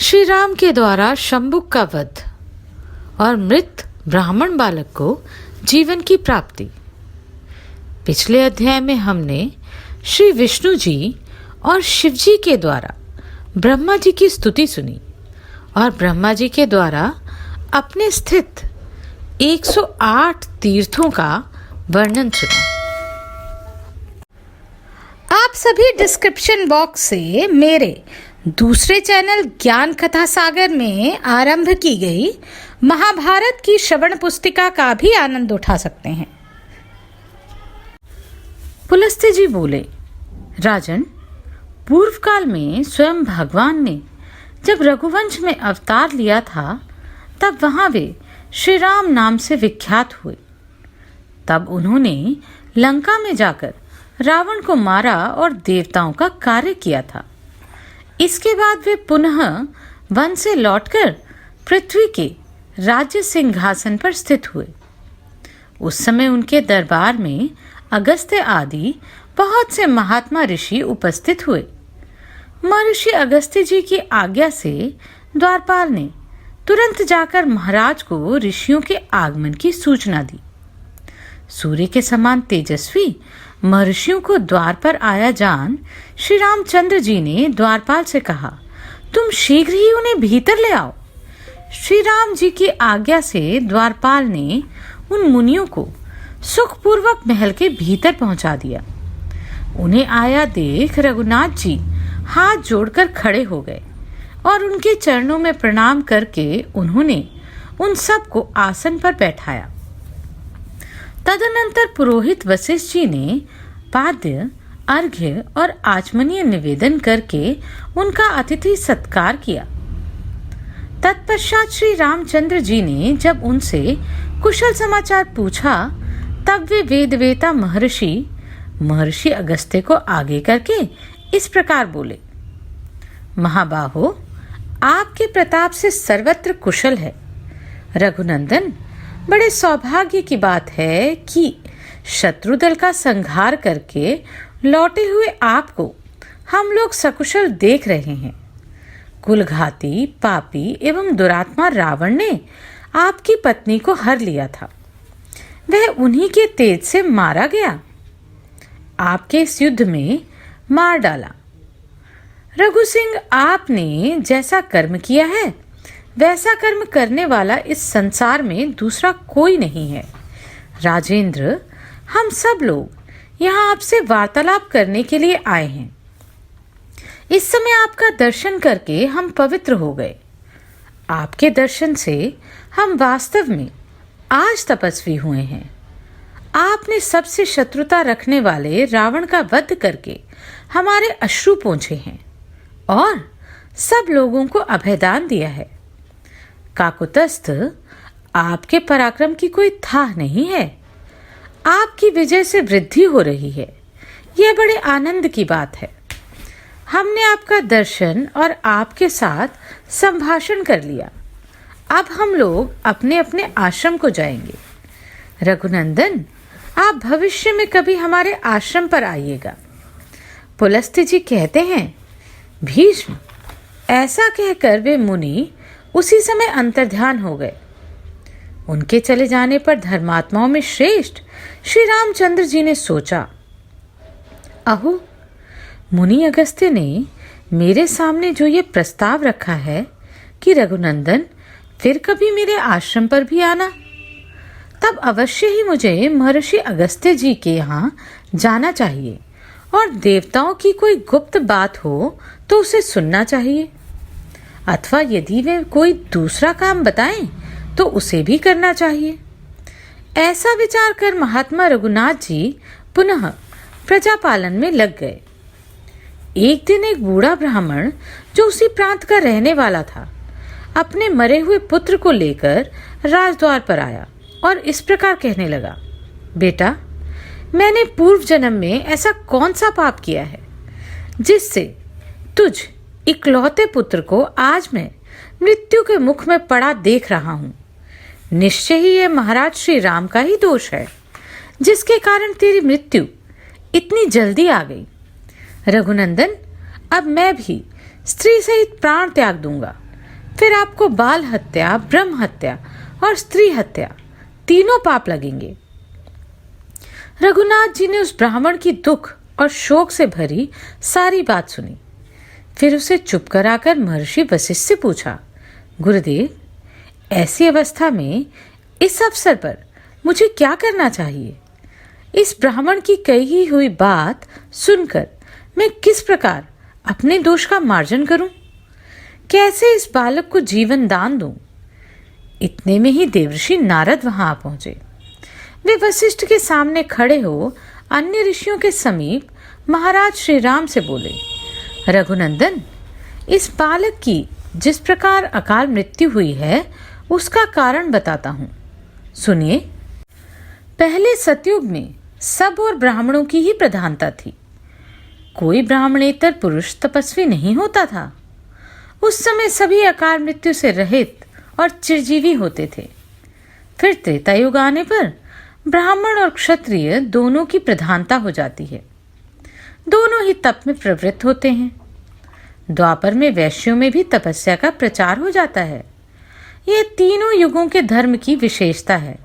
श्री राम के द्वारा शंबुक का वध और मृत ब्राह्मण बालक को जीवन की प्राप्ति। पिछले अध्याय में हमने श्री विष्णु जी और शिव जी के द्वारा ब्रह्मा जी की स्तुति सुनी और ब्रह्मा जी के द्वारा अपने स्थित 108 तीर्थों का वर्णन सुना। आप सभी डिस्क्रिप्शन बॉक्स से मेरे दूसरे चैनल ज्ञान कथा सागर में आरंभ की गई महाभारत की श्रवण पुस्तिका का भी आनंद उठा सकते हैं। पुलस्त्य जी बोले, राजन, पूर्व काल में स्वयं भगवान ने जब रघुवंश में अवतार लिया था तब वहां वे श्री राम नाम से विख्यात हुए। तब उन्होंने लंका में जाकर रावण को मारा और देवताओं का कार्य किया था। इसके बाद वे पुनः वन से लौटकर पृथ्वी के राज्य सिंहासन पर स्थित हुए। उस समय उनके दरबार में अगस्त्य आदि बहुत से महात्मा ऋषि उपस्थित हुए। महर्षि अगस्त्य जी की आज्ञा से द्वारपाल ने तुरंत जाकर महाराज को ऋषियों के आगमन की सूचना दी। सूर्य के समान तेजस्वी महर्षियों को द्वार पर आया जान श्री रामचंद्र जी ने द्वारपाल से कहा, तुम शीघ्र ही उन्हें भीतर ले आओ। श्री राम जी की आज्ञा से द्वारपाल ने उन मुनियों को सुखपूर्वक महल के भीतर पहुंचा दिया। उन्हें आया देख रघुनाथ जी हाथ जोड़कर खड़े हो गए और उनके चरणों में प्रणाम करके उन्होंने उन सबको आसन पर बैठाया। तदनंतर पुरोहित वशिष्ठ जी ने पाद्य, अर्घ्य और आचमनीय निवेदन करके उनका अतिथि सत्कार किया। तत्पश्चात श्री रामचंद्र जी ने जब उनसे कुशल समाचार पूछा तब वे वेदवेता महर्षि अगस्त्य को आगे करके इस प्रकार बोले, महाबाहो, आपके प्रताप से सर्वत्र कुशल है। रघुनंदन, बड़े सौभाग्य की बात है कि शत्रु दल का संहार करके लौटे हुए आपको हम लोग सकुशल देख रहे हैं। कुलघाती, पापी एवं दुरात्मा रावण ने आपकी पत्नी को हर लिया था। वह उन्हीं के तेज से मारा गया। आपके इस युद्ध में मार डाला। रघु सिंह, आपने जैसा कर्म किया है वैसा कर्म करने वाला इस संसार में दूसरा कोई नहीं है। राजेंद्र, हम सब लोग यहाँ आपसे वार्तालाप करने के लिए आए हैं। इस समय आपका दर्शन करके हम पवित्र हो गए। आपके दर्शन से हम वास्तव में आज तपस्वी हुए हैं। आपने सबसे शत्रुता रखने वाले रावण का वध करके हमारे अश्रु पोंछे हैं और सब लोगों को अभयदान दिया है। काकुतस्थ, आपके पराक्रम की कोई था नहीं है। आपकी विजय से वृद्धि हो रही है। यह बड़े आनंद की बात है। हमने आपका दर्शन और आपके साथ संभाषण कर लिया। अब हम लोग अपने अपने आश्रम को जाएंगे। रघुनंदन, आप भविष्य में कभी हमारे आश्रम पर आइएगा। पुलस्त्य जी कहते हैं, भीष्म, ऐसा कहकर वे मुनि उसी समय अंतर्ध्यान हो गए। उनके चले जाने पर धर्मात्माओं में श्रेष्ठ श्री रामचंद्र जी ने सोचा, अहो, मुनि अगस्त्य ने मेरे सामने जो ये प्रस्ताव रखा है कि रघुनंदन फिर कभी मेरे आश्रम पर भी आना, तब अवश्य ही मुझे महर्षि अगस्त्य जी के यहाँ जाना चाहिए और देवताओं की कोई गुप्त बात हो तो उसे सुनना चाहिए, अथवा यदि वे कोई दूसरा काम बताएं तो उसे भी करना चाहिए। ऐसा विचार कर महात्मा रघुनाथ जी पुनः प्रजा पालन में लग गए। एक दिन एक बूढ़ा ब्राह्मण जो उसी प्रांत का रहने वाला था अपने मरे हुए पुत्र को लेकर राजद्वार पर आया और इस प्रकार कहने लगा, बेटा, मैंने पूर्व जन्म में ऐसा कौन सा पाप किया है जिससे तुझ इकलौते पुत्र को आज मैं मृत्यु के मुख में पड़ा देख रहा हूं। निश्चय ही यह महाराज श्री राम का ही दोष है जिसके कारण तेरी मृत्यु इतनी जल्दी आ गई। रघुनंदन, अब मैं भी स्त्री सहित प्राण त्याग दूंगा फिर आपको बाल हत्या, ब्रह्म हत्या और स्त्री हत्या तीनों पाप लगेंगे। रघुनाथ जी ने उस ब्राह्मण की दुख और शोक से भरी सारी बात सुनी। फिर उसे चुप कराकर महर्षि वशिष्ठ से पूछा, गुरुदेव, ऐसी अवस्था में इस अवसर पर मुझे क्या करना चाहिए? इस ब्राह्मण की कही हुई बात सुनकर मैं किस प्रकार अपने दोष का मार्जन करूं? कैसे इस बालक को जीवन दान दूं? इतने में ही देवर्षि नारद वहां आ पहुंचे। वे वशिष्ठ के सामने खड़े हो अन्य ऋषियों के समीप महाराज श्री राम से बोले, रघुनंदन, इस बालक की जिस प्रकार अकाल मृत्यु हुई है उसका कारण बताता हूं, सुनिए। पहले सतयुग में सब और ब्राह्मणों की ही प्रधानता थी। कोई ब्राह्मणेतर पुरुष तपस्वी नहीं होता था। उस समय सभी अकाल मृत्यु से रहित और चिरजीवी होते थे। फिर त्रेता युग आने पर ब्राह्मण और क्षत्रिय दोनों की प्रधानता हो जाती है। दोनों ही तप में प्रवृत्त होते हैं। द्वापर में वैश्यों में भी तपस्या का प्रचार हो जाता है। ये तीनों युगों के धर्म की विशेषता है।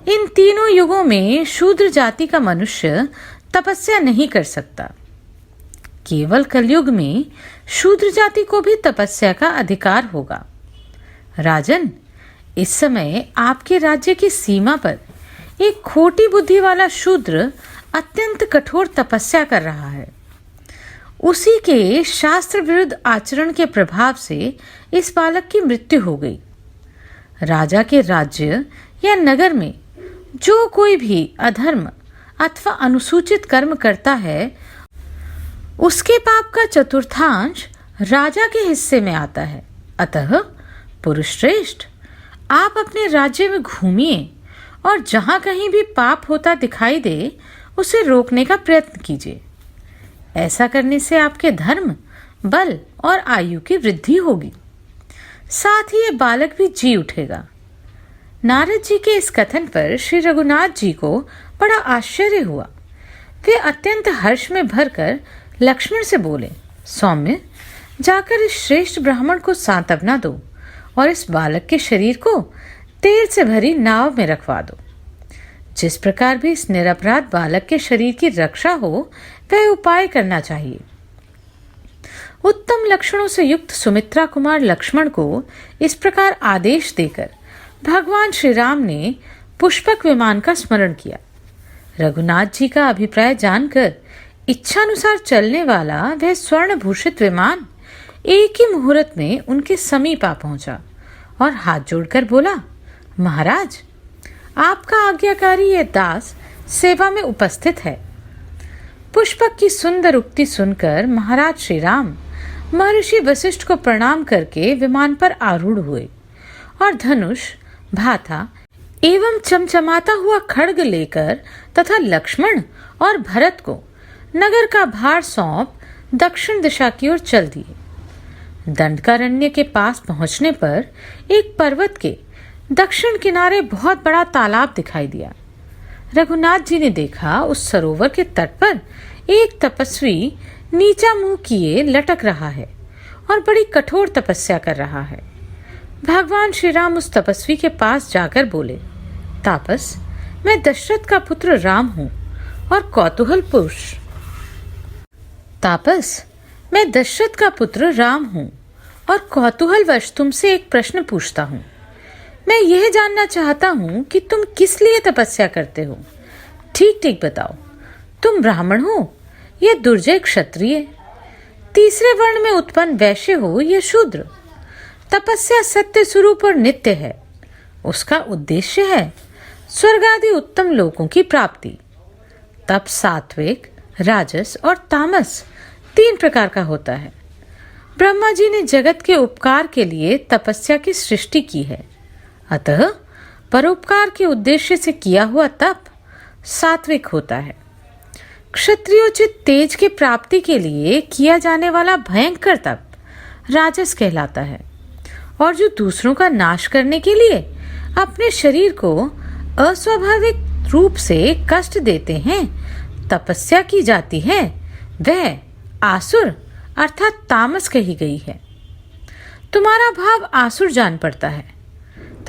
इन तीनों युगों में शूद्र जाति का मनुष्य तपस्या नहीं कर सकता। केवल कलयुग में शूद्र जाति को भी तपस्या का अधिकार होगा। राजन, इस समय आपके राज्य की सीमा पर एक खोटी बुद्धि वाला शूद्र अत्यंत कठोर तपस्या कर रहा है। उसी के शास्त्र विरुद्ध आचरण के प्रभाव से इस बालक की मृत्यु हो गई। राजा के राज्य या नगर में जो कोई भी अधर्म अथवा अनुसूचित कर्म करता है, उसके पाप का चतुर्थांश राजा के हिस्से में आता है। अतः पुरुष श्रेष्ठ, आप अपने राज्य में घूमिए और जहां कहीं भी पाप होता दिखाई दे उसे रोकने का प्रयत्न कीजिए। ऐसा करने से आपके धर्म, बल और आयु की वृद्धि होगी। साथ ही ये बालक भी जी उठेगा। नारद जी के इस कथन पर श्री रघुनाथ जी को बड़ा आश्चर्य हुआ। वे अत्यंत हर्ष में भरकर लक्ष्मण से बोले, सौम्य, जाकर इस श्रेष्ठ ब्राह्मण को सांत्वना दो और इस बालक के शरीर को तेल से भरी नाव में रखवा दो। जिस प्रकार भी इस निरपराध बालक के शरीर की रक्षा हो वह उपाय करना चाहिए। उत्तम लक्षणों से युक्त सुमित्रा कुमार लक्ष्मण को इस प्रकार आदेश देकर भगवान श्री राम ने पुष्पक विमान का स्मरण किया। रघुनाथ जी का अभिप्राय जानकर इच्छानुसार चलने वाला वह स्वर्ण भूषित विमान एक ही मुहूर्त में उनके समीप आ पहुंचा और हाथ जोड़कर बोला, महाराज, आपका आज्ञाकारी ये दास सेवा में उपस्थित है। पुष्पक की सुंदर उक्ति सुनकर महाराज श्री राम महर्षि वशिष्ठ को प्रणाम करके विमान पर आरूढ़ हुए और धनुष, भाता एवं चमचमाता हुआ खड्ग लेकर तथा लक्ष्मण और भरत को नगर का भार सौंप दक्षिण दिशा की ओर चल दिए। दंडकारण्य के पास पहुंचने पर एक पर्वत के दक्षिण किनारे बहुत बड़ा तालाब दिखाई दिया। रघुनाथ जी ने देखा उस सरोवर के तट पर एक तपस्वी नीचा मुंह किए लटक रहा है और बड़ी कठोर तपस्या कर रहा है। भगवान श्री राम उस तपस्वी के पास जाकर बोले, तापस, मैं दशरथ का पुत्र राम हूँ और कौतूहल पुरुष। तापस, मैं दशरथ का पुत्र राम हूँ और कौतूहलवश तुमसे एक प्रश्न पूछता हूँ। मैं यह जानना चाहता हूँ कि तुम किस लिए तपस्या करते हो। ठीक ठीक बताओ, तुम ब्राह्मण हो या दुर्जय क्षत्रिय, तीसरे वर्ण में उत्पन्न वैश्य हो या शूद्र। तपस्या सत्य स्वरूप और नित्य है। उसका उद्देश्य है स्वर्ग आदि उत्तम लोकों की प्राप्ति। तप सात्विक, राजस और तामस 3 प्रकार का होता है। ब्रह्मा जी ने जगत के उपकार के लिए तपस्या की सृष्टि की है। अतः परोपकार के उद्देश्य से किया हुआ तप सात्विक होता है। क्षत्रियोचित तेज की प्राप्ति के लिए किया जाने वाला भयंकर तप राजस कहलाता है। और जो दूसरों का नाश करने के लिए अपने शरीर को अस्वाभाविक रूप से कष्ट देते हैं, तपस्या की जाती है, वह आसुर अर्थात तामस कही गई है। तुम्हारा भाव आसुर जान पड़ता है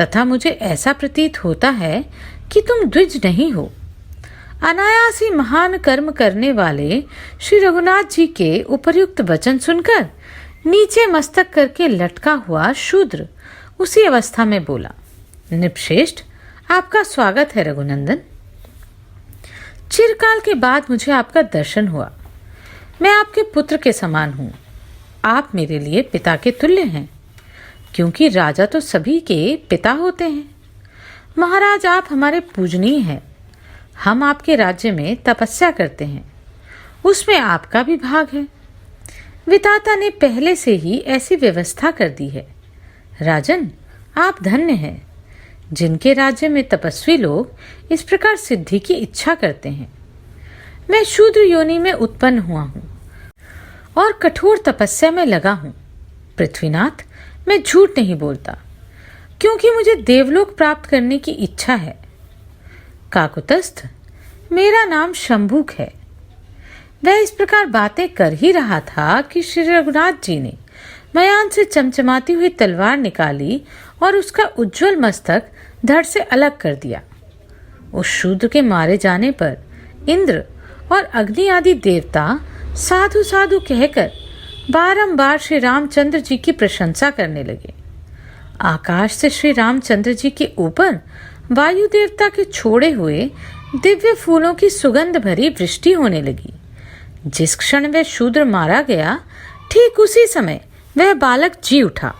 तथा मुझे ऐसा प्रतीत होता है कि तुम द्विज नहीं हो। अनायास ही महान कर्म करने वाले श्री रघुनाथ जी के उपर्युक्त वचन सुनकर नीचे मस्तक करके लटका हुआ शूद्र उसी अवस्था में बोला, निपश्रेष्ठ, आपका स्वागत है रघुनंदन। चिरकाल के बाद मुझे आपका दर्शन हुआ। मैं आपके पुत्र के समान हूँ। आप मेरे लिए पिता के तुल्य हैं, क्योंकि राजा तो सभी के पिता होते हैं। महाराज, आप हमारे पूजनीय हैं। हम आपके राज्य में तपस्या करते हैं, उसमें आपका भी भाग है। विधाता ने पहले से ही ऐसी व्यवस्था कर दी है। राजन, आप धन्य हैं जिनके राज्य में तपस्वी लोग इस प्रकार सिद्धि की इच्छा करते हैं। मैं शूद्र योनि में उत्पन्न हुआ हूँ और कठोर तपस्या में लगा हूँ। पृथ्वीनाथ, मैं झूठ नहीं बोलता, क्योंकि मुझे देवलोक प्राप्त करने की इच्छा है। काकुतस्थ, मेरा नाम शंभुक है। वह इस प्रकार बातें कर ही रहा था कि श्री रघुनाथ जी ने मयान से चमचमाती हुई तलवार निकाली और उसका उज्जवल मस्तक धड़ से अलग कर दिया। उस शूद्र के मारे जाने पर इंद्र और अग्नि आदि देवता साधु साधु कहकर बारंबार श्री रामचंद्र जी की प्रशंसा करने लगे। आकाश से श्री रामचंद्र जी के ऊपर वायु देवता के छोड़े हुए दिव्य फूलों की सुगंध भरी वृष्टि होने लगी। जिस क्षण वह शूद्र मारा गया, ठीक उसी समय वह बालक जी उठा